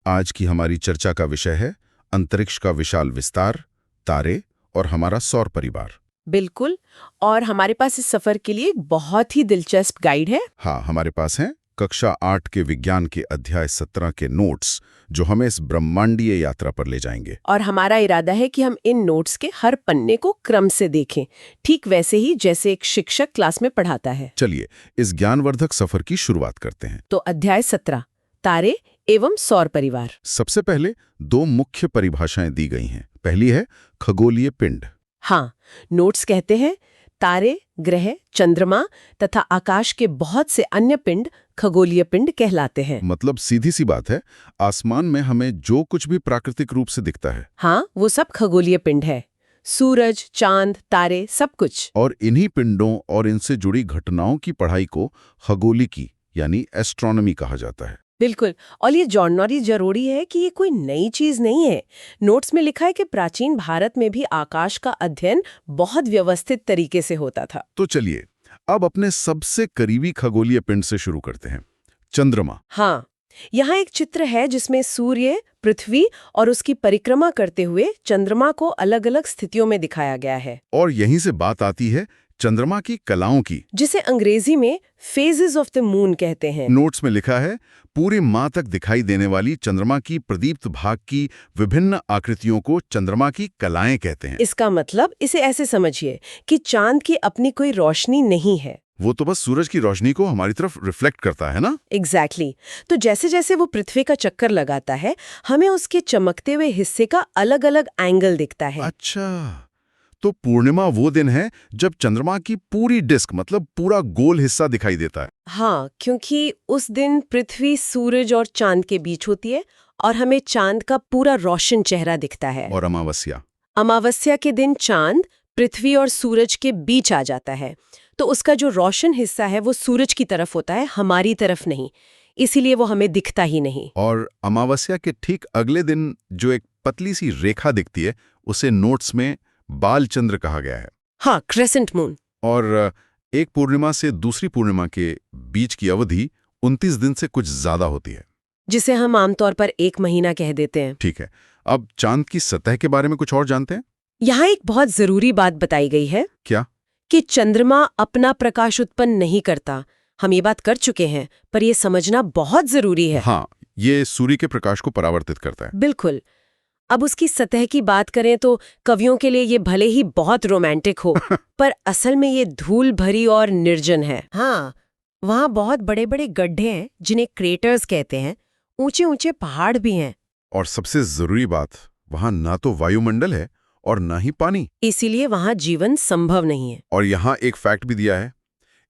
आज की हमारी चर्चा का विषय है अंतरिक्ष का विशाल विस्तार, तारे और हमारा सौर परिवार। बिल्कुल। और हमारे पास इस सफर के लिए एक बहुत ही दिलचस्प गाइड है। हाँ, हमारे पास हैं कक्षा 8 के विज्ञान के अध्याय 17 के नोट्स, जो हमें इस ब्रह्मांडीय यात्रा पर ले जाएंगे। और हमारा इरादा है कि हम इन नोट्स के हर पन्ने को क्रम से देखें, ठीक वैसे ही जैसे एक शिक्षक क्लास में पढ़ाता है। चलिए इस ज्ञानवर्धक सफर की शुरुआत करते हैं। तो अध्याय 17, तारे एवं सौर परिवार। सबसे पहले दो मुख्य परिभाषाएं दी गई हैं। पहली है खगोलीय पिंड। हाँ, नोट्स कहते हैं तारे, ग्रह, चंद्रमा तथा आकाश के बहुत से अन्य पिंड खगोलीय पिंड कहलाते हैं। मतलब सीधी सी बात है, आसमान में हमें जो कुछ भी प्राकृतिक रूप से दिखता है, हाँ, वो सब खगोलीय पिंड है। सूरज, चांद, तारे, सब कुछ। और इन्हीं पिंडों और इनसे जुड़ी घटनाओं की पढ़ाई को खगोलिकी यानी एस्ट्रोनॉमी कहा जाता है। बिल्कुल। और ये जानना जरूरी है कि ये कोई नई चीज नहीं है। नोट्स में लिखा है कि प्राचीन भारत में भी आकाश का अध्ययन बहुत व्यवस्थित तरीके से होता था। तो चलिए अब अपने सबसे करीबी खगोलीय पिंड से शुरू करते हैं, चंद्रमा। हाँ, यहाँ एक चित्र है जिसमें सूर्य, पृथ्वी और उसकी परिक्रमा करते हुए चंद्रमा को अलग-अलग स्थितियों में दिखाया गया है। और यहीं से बात आती है चंद्रमा की कलाओं की, जिसे अंग्रेजी में फेजेस ऑफ द मून कहते हैं। नोट्स में लिखा है पूरी माह तक दिखाई देने वाली चंद्रमा की प्रदीप्त भाग की विभिन्न आकृतियों को चंद्रमा की कलाएं कहते हैं। इसका मतलब इसे ऐसे समझिए कि चांद की अपनी कोई रोशनी नहीं है, वो तो बस सूरज की रोशनी को हमारी तरफ रिफ्लेक्ट करता है ना। एग्जैक्टली। तो जैसे जैसे वो पृथ्वी का चक्कर लगाता है, हमें उसके चमकते हुए हिस्से का अलग अलग एंगल दिखता है। अच्छा, तो पूर्णिमा वो दिन है जब चंद्रमा की पूरी डिस्क मतलब पूरा गोल हिस्सा दिखाई देता है। हाँ, क्योंकि उस दिन पृथ्वी सूरज और चांद के बीच होती है और हमें चांद का पूरा रोशन चेहरा दिखता है। और अमावस्या, अमावस्या के दिन चांद पृथ्वी और सूरज के बीच आ जाता है, तो उसका जो रोशन हिस्सा है वो सूरज की तरफ होता है, हमारी तरफ नहीं। इसीलिए वो हमें दिखता ही नहीं। और अमावस्या के ठीक अगले दिन जो एक पतली सी रेखा दिखती है, उसे नोट्स में बालचंद्र कहा गया है। हाँ, क्रेसेंट मून। और एक पूर्णिमा से दूसरी पूर्णिमा के बीच की अवधि 29 दिन से कुछ ज्यादा होती है, जिसे हम आमतौर पर 1 महीना कह देते हैं। ठीक है। अब चांद की सतह के बारे में कुछ और जानते हैं? यहाँ एक बहुत जरूरी बात बताई गई है। क्या? कि चंद्रमा अपना प्रकाश उत्पन्न नहीं करता। हम ये बात कर चुके हैं, पर ये समझना बहुत जरूरी है। हाँ, ये सूर्य के प्रकाश को परावर्तित करता है। बिल्कुल। अब उसकी सतह की बात करें तो कवियों के लिए ये भले ही बहुत रोमांटिक हो, पर असल में ये धूल भरी और निर्जन है। हाँ, वहाँ बहुत बड़े बड़े गड्ढे हैं जिन्हें क्रेटर्स कहते हैं, ऊंचे ऊंचे पहाड़ भी हैं। और सबसे जरूरी बात, वहां ना तो वायुमंडल है और ना ही पानी, इसीलिए वहाँ जीवन संभव नहीं है। और यहाँ एक फैक्ट भी दिया है,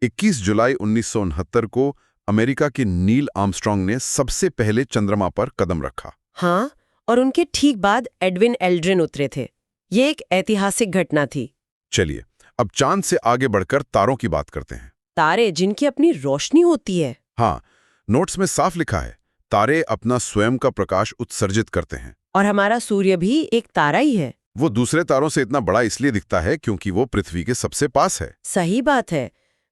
21 जुलाई 1969 को अमेरिका के नील आर्मस्ट्रांग ने सबसे पहले चंद्रमा पर कदम रखा। हाँ, और उनके ठीक बाद एडविन एल्ड्रिन उतरे थे। ये एक ऐतिहासिक घटना थी। चलिए अब चांद से आगे बढ़कर तारों की बात करते हैं। तारे जिनकी अपनी रोशनी होती है। हाँ, नोट्स में साफ लिखा है तारे अपना स्वयं का प्रकाश उत्सर्जित करते हैं। और हमारा सूर्य भी एक तारा ही है। वो दूसरे तारों से इतना बड़ा इसलिए दिखता है क्योंकि वो पृथ्वी के सबसे पास है। सही बात है।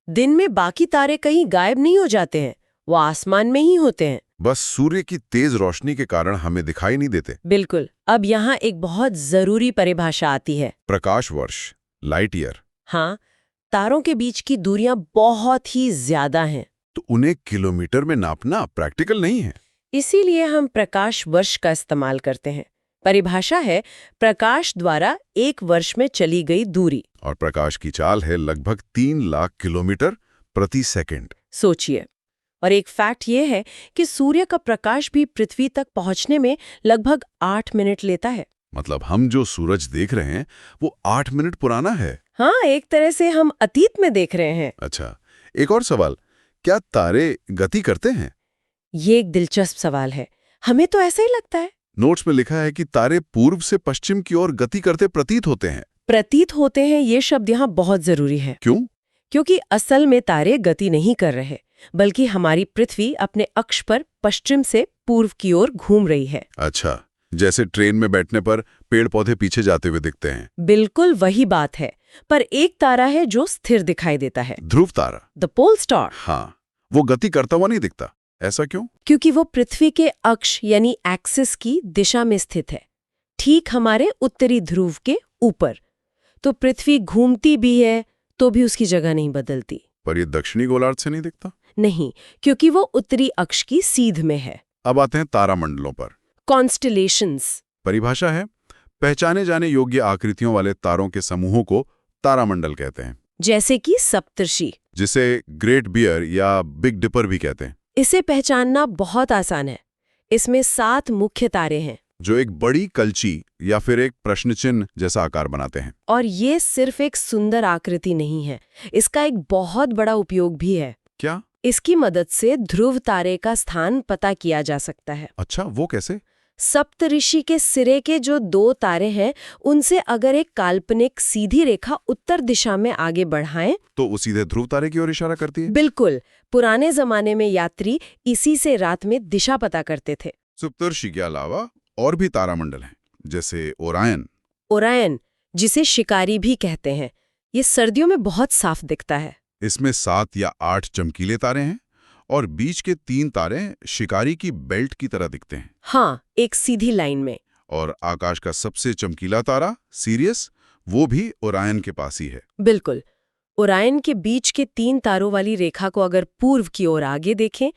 दिन में बाकी तारे कहीं गायब नहीं हो जाते हैं, वो आसमान में ही होते हैं। बस सूर्य की तेज रोशनी के कारण हमें दिखाई नहीं देते। बिल्कुल। अब यहाँ एक बहुत जरूरी परिभाषा आती है, प्रकाश वर्ष, लाइट ईयर। हाँ, तारों के बीच की दूरियां बहुत ही ज्यादा हैं, तो उन्हें किलोमीटर में नापना प्रैक्टिकल नहीं है। इसीलिए हम प्रकाश वर्ष का इस्तेमाल करते हैं। परिभाषा है प्रकाश द्वारा 1 वर्ष में चली गई दूरी। और प्रकाश की चाल है लगभग 3 लाख किलोमीटर प्रति सेकंड। सोचिए। और एक फैक्ट ये है कि सूर्य का प्रकाश भी पृथ्वी तक पहुंचने में लगभग 8 मिनट लेता है। मतलब हम जो सूरज देख रहे हैं वो 8 मिनट पुराना है। हाँ, एक तरह से हम अतीत में देख रहे हैं। अच्छा, एक और सवाल, क्या तारे गति करते हैं? ये एक दिलचस्प सवाल है। हमें तो ऐसा ही लगता है। नोट्स में लिखा है कि तारे पूर्व से पश्चिम की ओर गति करते प्रतीत होते हैं। प्रतीत होते हैं, ये शब्द यहाँ बहुत जरूरी है। क्यों? क्योंकि असल में तारे गति नहीं कर रहे, बल्कि हमारी पृथ्वी अपने अक्ष पर पश्चिम से पूर्व की ओर घूम रही है। अच्छा, जैसे ट्रेन में बैठने पर पेड़ पौधे पीछे जाते हुए दिखते हैं। बिल्कुल वही बात है। पर एक तारा है जो स्थिर दिखाई देता है, ध्रुव तारा। The pole star. हाँ, वो गति करता हुआ नहीं दिखता। ऐसा क्यों? क्योंकि वो पृथ्वी के अक्ष यानी एक्सिस की दिशा में स्थित है, ठीक हमारे उत्तरी ध्रुव के ऊपर। तो पृथ्वी घूमती भी है तो भी उसकी जगह नहीं बदलती। पर ये दक्षिणी गोलार्ध से नहीं दिखता? नहीं, क्योंकि वो उत्तरी अक्ष की सीध में है। अब आते हैं तारामंडलों पर। कॉन्स्टेलेशंस। परिभाषा है, पहचाने जाने योग्य आकृतियों वाले तारों के समूहों को तारामंडल कहते हैं। जैसे कि सप्तर्षि, जिसे ग्रेट बियर या बिग डिपर भी कहते हैं, इसे पहचानना बहुत आसान है। इसमें 7 मुख्य तारे हैं जो एक बड़ी कलची या फिर एक प्रश्न चिन्ह जैसा आकार बनाते हैं। और ये सिर्फ एक सुंदर आकृति नहीं है, इसका एक बहुत बड़ा उपयोग भी है। क्या? इसकी मदद से ध्रुव तारे का स्थान पता किया जा सकता है। अच्छा, वो कैसे? सप्तऋषि के सिरे के जो 2 तारे हैं, उनसे अगर एक काल्पनिक सीधी रेखा उत्तर दिशा में आगे बढ़ाएं तो वो सीधे ध्रुव तारे की ओर इशारा करती है। बिल्कुल, पुराने जमाने में यात्री इसी से रात में दिशा पता करते थे। सप्तर्षि के अलावा और भी तारामंडल हैं, जैसे ओरायन। ओरायन, जिसे शिकारी भी कहते हैं, ये सर्दियों में बहुत साफ दिखता है। इसमें 7 या 8 चमकीले तारे हैं और बीच के 3 तारे शिकारी की बेल्ट की तरह दिखते हैं। हाँ, एक सीधी लाइन में। और आकाश का सबसे चमकीला तारा सीरियस, वो भी ओरायन के पास ही है। बिल्कुल, ओरायन के बीच के 3 तारों वाली रेखा को अगर पूर्व की ओर आगे देखें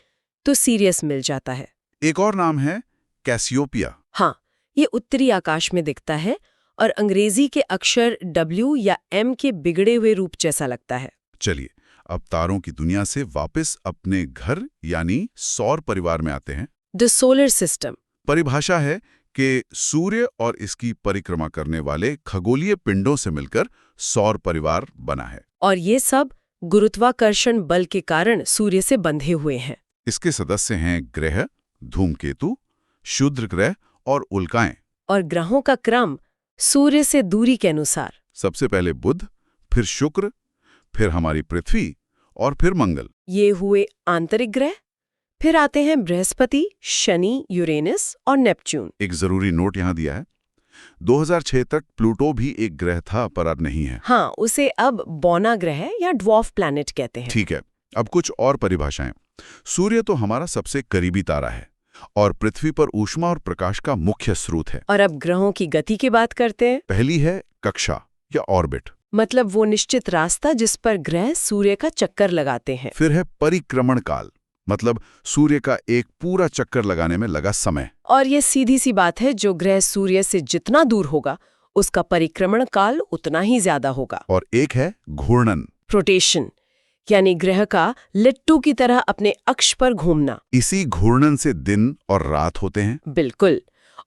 तो सीरियस मिल जाता है। एक और नाम है कैसियोपिया। हाँ, ये उत्तरी आकाश में दिखता है और अंग्रेजी के अक्षर W या M के बिगड़े हुए रूप जैसा लगता है। चलिए, अब तारों की दुनिया से वापस अपने घर यानी सौर परिवार में आते हैं। The solar system. परिभाषा है कि सूर्य और इसकी परिक्रमा करने वाले खगोलीय पिंडों से मिलकर सौर परिवार बना है। और ये सब गुरुत्वाकर्षण बल के कारण सूर्य से बंधे हुए हैं। इसके सदस्य हैं ग्रह, धूमकेतु, क्षुद्र ग्रह और उल्काएं। और ग्रहों का क्रम सूर्य से दूरी के अनुसार। सबसे पहले बुध, फिर शुक्र, फिर हमारी पृथ्वी और फिर मंगल। ये हुए आंतरिक ग्रह। फिर आते हैं बृहस्पति, शनि, यूरेनस और नेपच्यून। एक जरूरी नोट यहाँ दिया है, 2006 तक प्लूटो भी एक ग्रह था पर अब नहीं है। हाँ, उसे अब बौना ग्रह या ड्वार्फ प्लैनेट कहते हैं। ठीक है, अब कुछ और परिभाषाएं। सूर्य तो हमारा सबसे करीबी तारा है और पृथ्वी पर ऊष्मा और प्रकाश का मुख्य स्रोत है। और अब ग्रहों की गति की बात करते हैं। पहली है कक्षा या ऑर्बिट, मतलब वो निश्चित रास्ता जिस पर ग्रह सूर्य का चक्कर लगाते हैं। फिर है परिक्रमण काल, मतलब सूर्य का एक पूरा चक्कर लगाने में लगा समय। और ये सीधी सी बात है, जो ग्रह सूर्य से जितना दूर होगा उसका परिक्रमण काल उतना ही ज्यादा होगा। और एक है घूर्णन, रोटेशन, यानी ग्रह का लट्टू की तरह अपने अक्ष पर घूमना। इसी घूर्णन से दिन और रात होते हैं। बिल्कुल,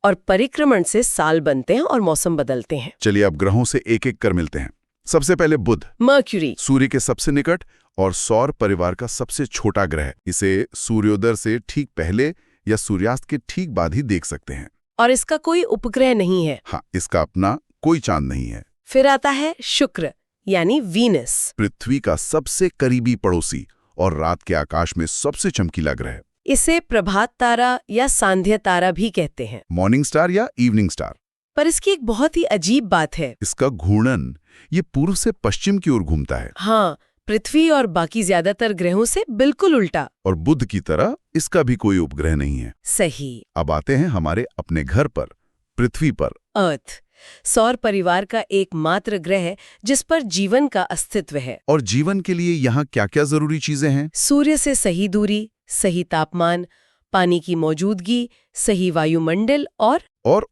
और परिक्रमण से साल बनते हैं और मौसम बदलते हैं। चलिए अब ग्रहों से एक एक कर मिलते हैं। सबसे पहले बुध, मर्क्यूरी, सूर्य के सबसे निकट और सौर परिवार का सबसे छोटा ग्रह। इसे सूर्योदय से ठीक पहले या सूर्यास्त के ठीक बाद ही देख सकते हैं। और इसका कोई उपग्रह नहीं है। हाँ, इसका अपना कोई चांद नहीं है। फिर आता है शुक्र, यानी वीनस, पृथ्वी का सबसे करीबी पड़ोसी और रात के आकाश में सबसे चमकीला ग्रह। इसे प्रभात तारा या सांध्य तारा भी कहते हैं, मॉर्निंग स्टार या इवनिंग स्टार। पर इसकी एक बहुत ही अजीब बात है। इसका घूर्णन ये पूर्व से पश्चिम की ओर घूमता है। हाँ, पृथ्वी और बाकी ज्यादातर ग्रहों से बिल्कुल उल्टा। और बुध की तरह इसका भी कोई उपग्रह नहीं है। सही। अब आते हैं हमारे अपने घर पर, पृथ्वी पर। अर्थ, सौर परिवार का एकमात्र ग्रह जिस पर जीवन का अस्तित्व है। और जीवन के लिए यहाँ क्या-क्या जरूरी चीजें हैं? सूर्य से सही दूरी, सही तापमान, पानी की मौजूदगी, सही वायुमंडल और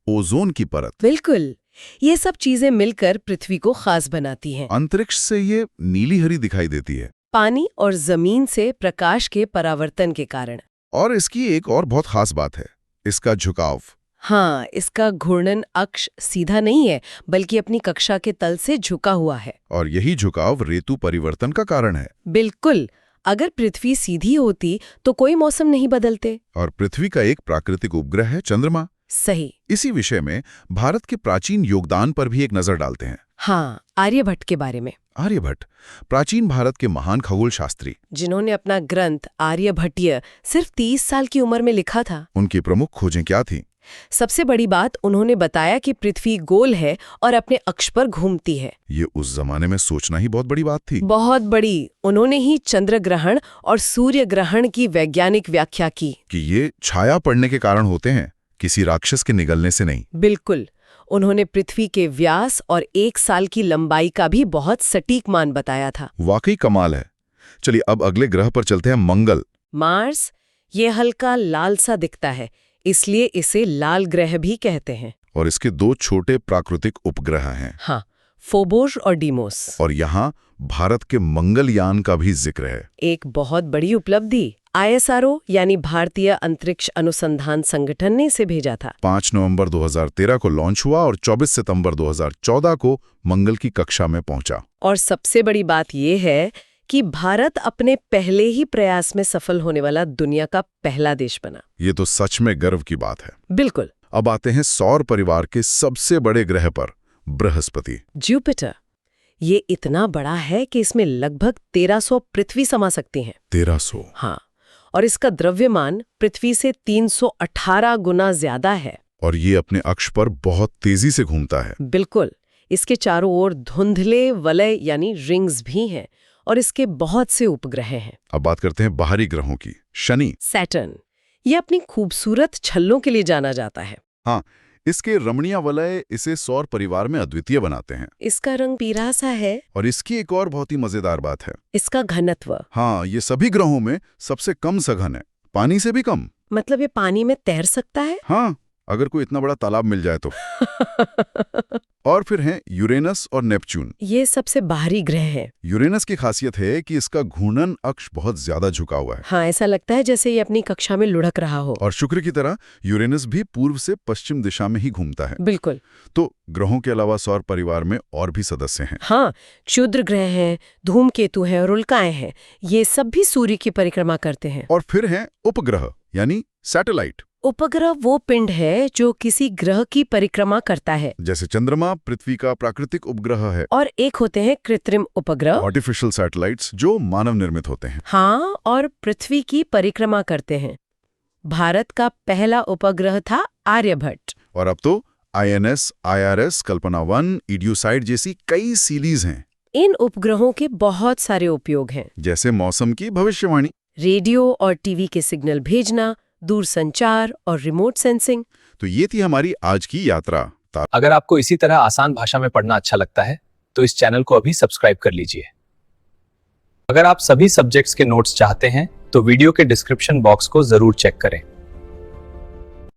ओजोन की परत। बिल्कुल, ये सब चीजें मिलकर पृथ्वी को खास बनाती हैं। अंतरिक्ष से ये नीली हरी दिखाई देती है, पानी और जमीन से प्रकाश के परावर्तन के कारण। और इसकी एक और बहुत खास बात है, इसका झुकाव। हाँ, इसका घूर्णन अक्ष सीधा नहीं है, बल्कि अपनी कक्षा के तल से झुका हुआ है। और यही झुकाव ऋतु परिवर्तन का कारण है। बिल्कुल, अगर पृथ्वी सीधी होती तो कोई मौसम नहीं बदलते। और पृथ्वी का एक प्राकृतिक उपग्रह है चंद्रमा। सही। इसी विषय में भारत के प्राचीन योगदान पर भी एक नजर डालते हैं। हाँ, आर्यभट्ट के बारे में। आर्यभट्ट प्राचीन भारत के महान खगोल शास्त्री, जिन्होंने अपना ग्रंथ आर्यभट्टीय सिर्फ 30 साल की उम्र में लिखा था। उनकी प्रमुख खोजें क्या थीं? सबसे बड़ी बात उन्होंने बताया कि पृथ्वी गोल है और अपने अक्ष पर घूमती है। ये उस जमाने में सोचना ही बहुत बड़ी बात थी। बहुत बड़ी। उन्होंने ही चंद्र ग्रहण और सूर्य ग्रहण की वैज्ञानिक व्याख्या की कि ये छाया पड़ने के कारण होते हैं, किसी राक्षस के निगलने से नहीं। बिल्कुल। उन्होंने पृथ्वी के व्यास और 1 साल की लंबाई का भी बहुत सटीक मान बताया था। वाकई कमाल है। चलिए अब अगले ग्रह पर चलते हैं, मंगल। मार्स, ये हल्का लाल सा दिखता है, इसलिए इसे लाल ग्रह भी कहते हैं। और इसके 2 छोटे प्राकृतिक उपग्रह हैं। हाँ, फोबोस और डीमोस। और यहाँ भारत के मंगलयान का भी जिक्र है। एक बहुत बड़ी उपलब्धि। ISRO यानी भारतीय अंतरिक्ष अनुसंधान संगठन ने इसे भेजा था। 5 नवंबर 2013 को लॉन्च हुआ और 24 सितंबर 2014 को मंगल की कक्षा में पहुंचा। और सबसे बड़ी बात यह है कि भारत अपने पहले ही प्रयास में सफल होने वाला दुनिया का पहला देश बना। ये तो सच में गर्व की बात है। बिल्कुल। अब आते हैं सौर परिवार के सबसे बड़े ग्रह पर, बृहस्पति। जुपिटर। ये इतना बड़ा है कि इसमें लगभग 1300 पृथ्वी समा सकती हैं। 1300? हाँ। और इसका द्रव्यमान पृथ्वी से 318 गुना ज्यादा है। और ये अपने अक्ष पर बहुत तेजी से घूमता है। बिल्कुल। इसके चारों ओर धुंधले वलय यानी रिंग्स भी हैं और इसके बहुत से उपग्रह हैं। अब बात करते हैं बाहरी ग्रहों की। शनि। सैटर्न। ये अपनी खूबसूरत छल्लों के लिए जाना जाता है। हाँ, इसके रमणीय वलय इसे सौर परिवार में अद्वितीय बनाते हैं। इसका रंग पीला सा है। और इसकी एक और बहुत ही मजेदार बात है, इसका घनत्व। हाँ, ये सभी ग्रहों में सबसे कम सघन है, पानी से भी कम। मतलब ये पानी में तैर सकता है? हाँ, अगर कोई इतना बड़ा तालाब मिल जाए तो। और फिर हैं यूरेनस और नेपच्यून। ये सबसे बाहरी ग्रह है। यूरेनस की खासियत है कि इसका घूर्णन अक्ष बहुत ज्यादा झुका हुआ है। हाँ, ऐसा लगता है जैसे ये अपनी कक्षा में लुढ़क रहा हो। और शुक्र की तरह यूरेनस भी पूर्व से पश्चिम दिशा में ही घूमता है। बिल्कुल। तो ग्रहों के अलावा सौर परिवार में और भी सदस्य हैं। हाँ, क्षुद्र ग्रह हैं, धूमकेतु हैं और उल्काएं हैं। ये सब भी सूर्य की परिक्रमा करते हैं। और फिर हैं उपग्रह यानी सैटेलाइट। उपग्रह वो पिंड है जो किसी ग्रह की परिक्रमा करता है। जैसे चंद्रमा पृथ्वी का प्राकृतिक उपग्रह है। और एक होते हैं कृत्रिम उपग्रह, आर्टिफिशियल सैटेलाइट्स, जो मानव निर्मित होते हैं। हाँ, और पृथ्वी की परिक्रमा करते हैं। भारत का पहला उपग्रह था आर्यभट्ट। और अब तो INS, IRS, कल्पना 1, इडियोसाइट जैसी कई सीरीज हैं। इन उपग्रहों के बहुत सारे उपयोग हैं, जैसे मौसम की भविष्यवाणी, रेडियो और टीवी के सिग्नल भेजना, दूरसंचार और रिमोट सेंसिंग। तो ये थी हमारी आज की यात्रा। अगर आपको इसी तरह आसान भाषा में पढ़ना अच्छा लगता है तो इस चैनल को अभी सब्सक्राइब कर लीजिए। अगर आप सभी सब्जेक्ट्स के नोट्स चाहते हैं तो वीडियो के डिस्क्रिप्शन बॉक्स को जरूर चेक करें।